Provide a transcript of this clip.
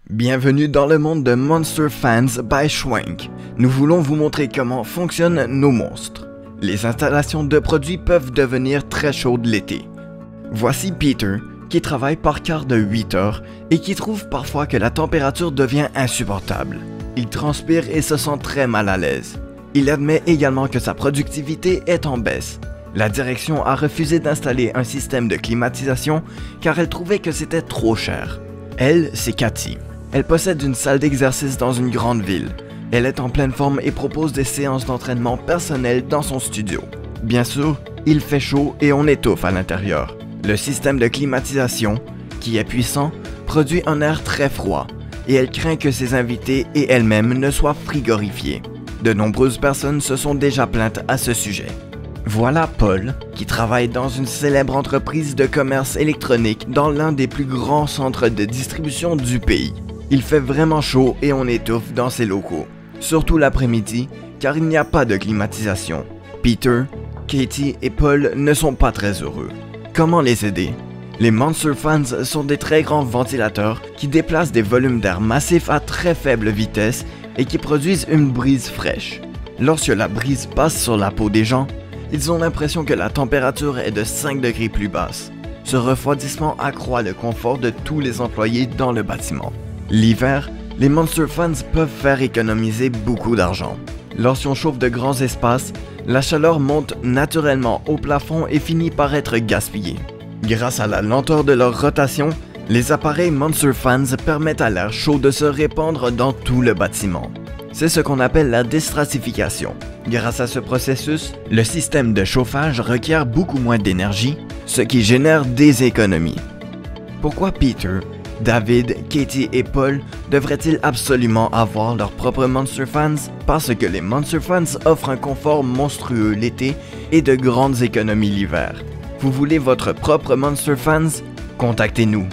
Bienvenue dans le monde de Monster Fans by Schwenk. Nous voulons vous montrer comment fonctionnent nos monstres. Les installations de produits peuvent devenir très chaudes l'été. Voici Peter, qui travaille par quart de 8 heures et qui trouve parfois que la température devient insupportable. Il transpire et se sent très mal à l'aise. Il admet également que sa productivité est en baisse. La direction a refusé d'installer un système de climatisation car elle trouvait que c'était trop cher. Elle, c'est Cathy. Elle possède une salle d'exercice dans une grande ville. Elle est en pleine forme et propose des séances d'entraînement personnelles dans son studio. Bien sûr, il fait chaud et on étouffe à l'intérieur. Le système de climatisation, qui est puissant, produit un air très froid et elle craint que ses invités et elle-même ne soient frigorifiés. De nombreuses personnes se sont déjà plaintes à ce sujet. Voilà Paul, qui travaille dans une célèbre entreprise de commerce électronique dans l'un des plus grands centres de distribution du pays. Il fait vraiment chaud et on étouffe dans ses locaux, surtout l'après-midi car il n'y a pas de climatisation. Peter, Katie et Paul ne sont pas très heureux. Comment les aider? Les Monster Fans sont des très grands ventilateurs qui déplacent des volumes d'air massifs à très faible vitesse et qui produisent une brise fraîche. Lorsque la brise passe sur la peau des gens, ils ont l'impression que la température est de 5 degrés plus basse. Ce refroidissement accroît le confort de tous les employés dans le bâtiment. L'hiver, les Monster Fans peuvent faire économiser beaucoup d'argent. Lorsqu'on chauffe de grands espaces, la chaleur monte naturellement au plafond et finit par être gaspillée. Grâce à la lenteur de leur rotation, les appareils Monster Fans permettent à l'air chaud de se répandre dans tout le bâtiment. C'est ce qu'on appelle la déstratification. Grâce à ce processus, le système de chauffage requiert beaucoup moins d'énergie, ce qui génère des économies. Pourquoi Peter, David, Katie et Paul devraient-ils absolument avoir leurs propres Monster Fans? Parce que les Monster Fans offrent un confort monstrueux l'été et de grandes économies l'hiver. Vous voulez votre propre Monster Fans? Contactez-nous.